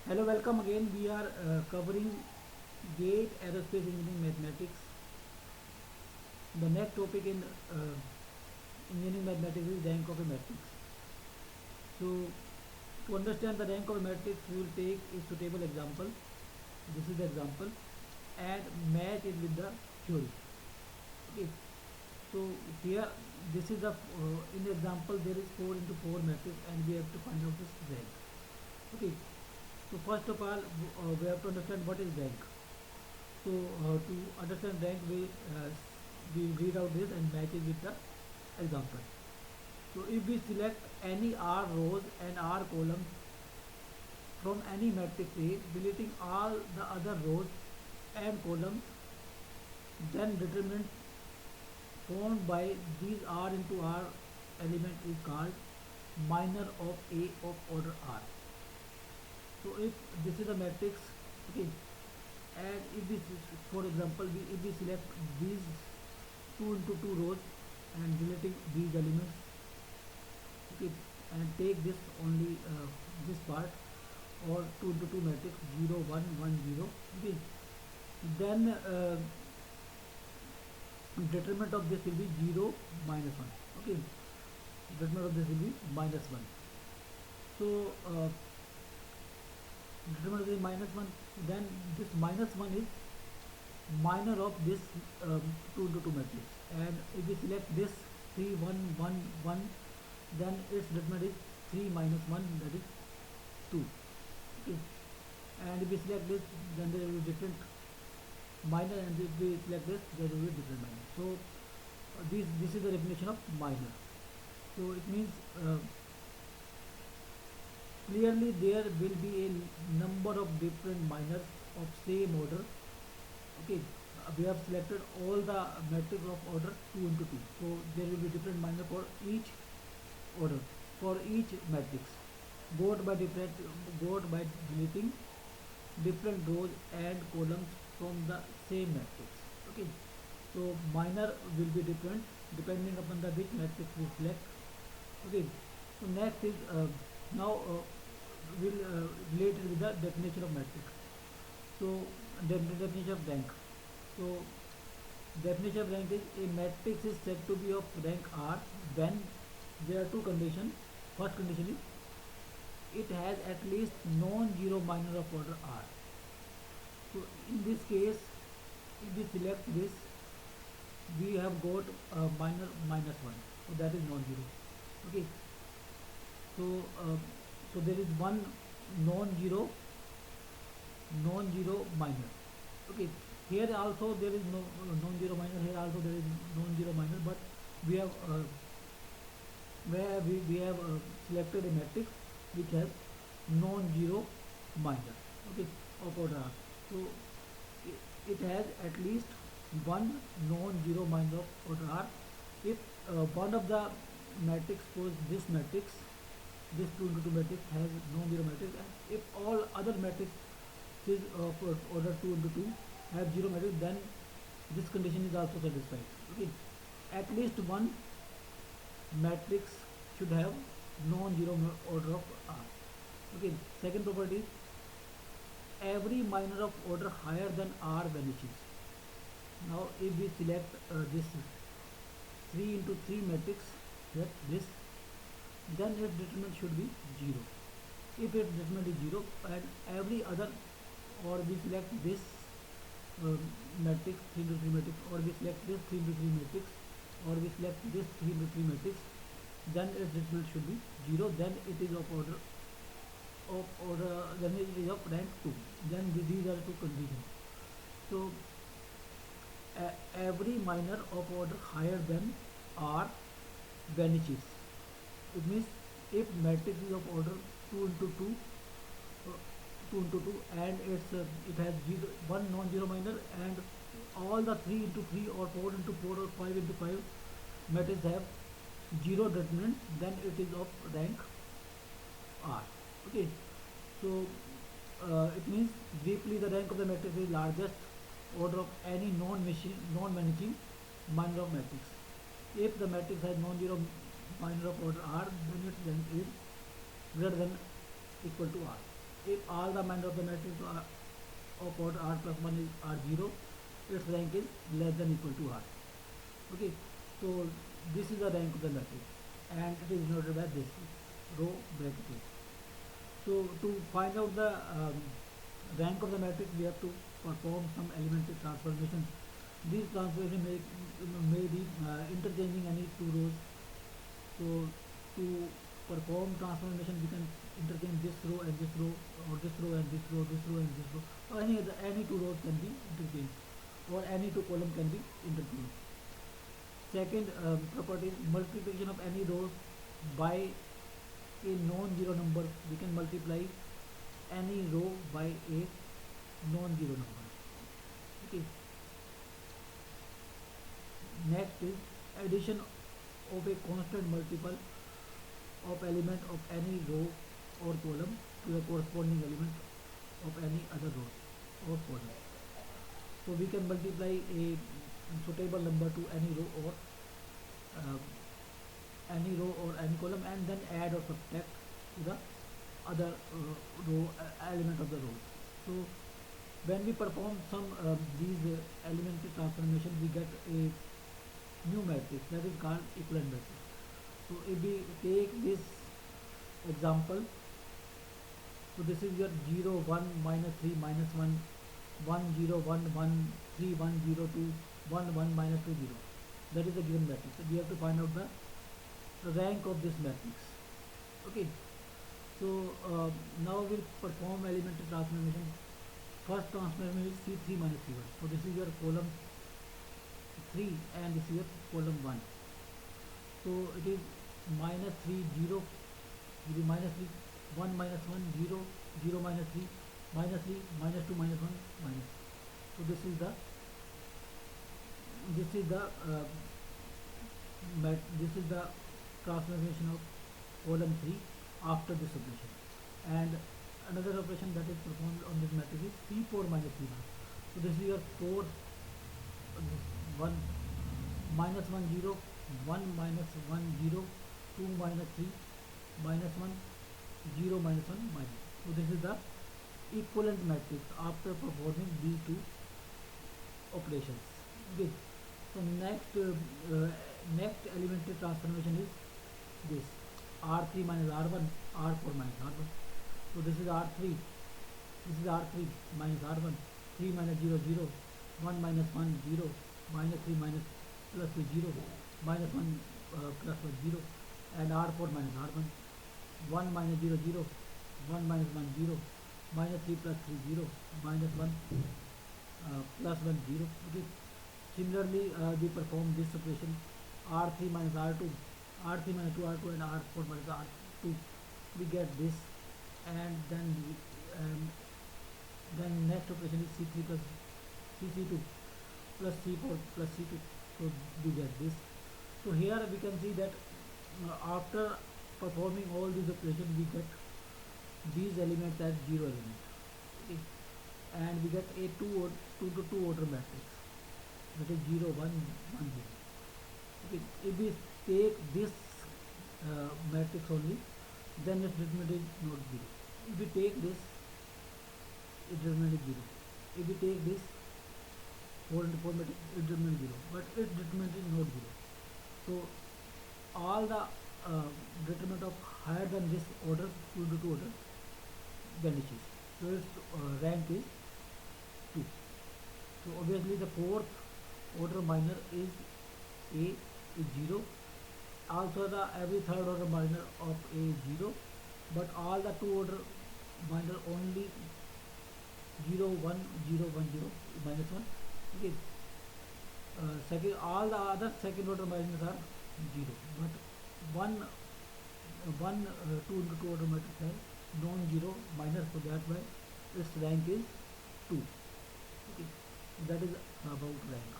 Hello, welcome again. We are covering GATE Aerospace Engineering Mathematics. The next topic in engineering mathematics is rank of a matrix. So, to understand the rank of a matrix, we will take a suitable example. This is the example, and match it with the theory. Okay. So here, this is the in the example there is 4 into 4 matrix, and we have to find out its rank. Okay. So first of all, we have to understand what is rank. So to understand rank, we read out this and match it with the example. So if we select any R rows and R columns from any matrix A, deleting all the other rows and columns, then determinant formed by these R into R element is called minor of A of order R. So if this is a matrix, okay, and if this is, for example, if we select these 2 into 2 rows and deleting these elements, okay, and take this only this part, or 2 into 2 matrix 0 1 1 0, okay, then determinant of this will be 0 minus 1, okay, determinant of this will be minus 1. So determinant of this minus 1, then this minus 1 is minor of this 2 into 2 matrix, and if we select this 3 1 1 1, then its determinant is 3 minus 1, that is 2, okay. And if we select this, then there will be different minor, and if we select this, there will be different minor. So this is the definition of minor. So it means clearly there will be a number of different minors of same order, okay. We have selected all the matrix of order 2 into 2, so there will be different minor for each order, for each matrix, got by deleting different rows and columns from the same matrix, okay. So minor will be different depending upon the which matrix we select, okay. So next is now we'll relate it with the definition of matrix. So the definition of rank. So definition of rank is a matrix is said to be of rank R when there are two conditions. First condition is it has at least non-zero minor of order R. So in this case, if we select this, we have got minor minus 1, so that is non-zero, okay. So so there is one non-zero minor, okay. Here also there is no non-zero minor, here also there is non-zero minor, but we have where we have selected a matrix which has non-zero minor, okay, of order R. So it has at least one non-zero minor of order R if one of the matrix, suppose this matrix, this 2 into 2 matrix has non-zero matrix, and if all other matrices of order 2 into 2 have zero matrix, then this condition is also satisfied, okay. At least one matrix should have non-zero order of R, okay. Second property is every minor of order higher than R vanishes. Now if we select this 3 into 3 matrix, this, then its determinant should be 0. If its determinant is 0, and every other, or we select this matrix 3 into 3 matrix, or we select this 3 into 3 matrix, or we select this 3 into 3 matrix, then its determinant should be 0, then it is of order then it is of rank 2. Then these are two conditions. So every minor of order higher than R vanishes. It means if matrix is of order 2 into 2, 2 into 2, and it has one non-zero minor, and all the 3 into 3 or 4 into 4 or 5 into 5 matrices have 0 determinant, then it is of rank R, okay. So it means briefly the rank of the matrix is largest order of any non-vanishing minor of matrix. If the matrix has non-zero minor of order R, then its rank is greater than equal to R. if all the members of the matrix of order r plus 1 are 0, its rank is less than equal to r. Okay, so this is the rank of the matrix and it is denoted by this row bracket A. So to find out the rank of the matrix, we have to perform some elementary transformations. These transformations may be interchanging any two rows. So to perform transformation, we can interchange this row and this row, or this row and this row, this row and this row, or any two rows can be interchanged, or any two columns can be interchanged. Second property is multiplication of any rows by a non-zero number. We can multiply any row by a non-zero number. Okay. Next is addition of a constant multiple of element of any row or column to the corresponding element of any other row or column. So we can multiply a suitable number to any row or any column, and then add or subtract to the other row element of the row. So when we perform some these elementary transformation, we get a new matrix that is called equivalent matrix. So if we take this example, so this is your 0 1 minus 3 minus 1 1 0 1 1 3 1 0 2 1 1 minus 2 0. That is the given matrix. So we have to find out the rank of this matrix. Okay, so now we'll perform elementary transformation. First transformation is C3 minus C1. So this is your column 3 and this is your column 1. So it is minus 3 0, it is minus 3 1 minus 1 0 0 minus 3 minus 3 minus 2 minus 1 minus. So this is the transformation of column 3 after this operation. And another operation that is performed on this matrix is C4 minus C1. So this is your 4 1 minus 1 0 1 minus 1 0 2 minus 3 minus 1 0 minus 1 minus. So this is the equivalent matrix after performing these two operations. Okay. So next elementary transformation is this R3 minus R1, R4 minus R1. So this is R3, this is R3 minus R1, 3 minus 0 0, 1 minus 1 0, minus 3 minus plus 2 0, minus 1 plus 1 0, and R4 minus R1, 1 minus 0 0, 1 minus 1 0, minus 3 plus 3 0, minus 1 plus 1 0. Okay. Similarly, we perform this operation R3 minus R2, R3 minus 2 R2, and R4 minus R2. We get this, and then next operation is C3 plus C2 plus C4 plus C2. So we get this. So here we can see that after performing all these operations, we get these elements as 0 element. Okay. And we get a 2 to 2 order matrix, that is 0 1 1 0. Okay. If we take this matrix only, then its determinant is not 0. If we take this, its determinant is 0. If we take this 4 into 4 matrix, its determinant is 0, but its determinant is not 0. So all the determinant of higher than this order, 2 to 2 order, vanishes. So its rank is 2. So obviously the fourth order minor is A is 0. Also the every third order minor of A is 0, but all the 2 order minor only 0 1 0 1 0 minus 1. Okay. Second, all the other second order minors are 0, but 2 into 2 order matrix has non-zero minus, so that's why its rank is 2. Okay. That is about rank.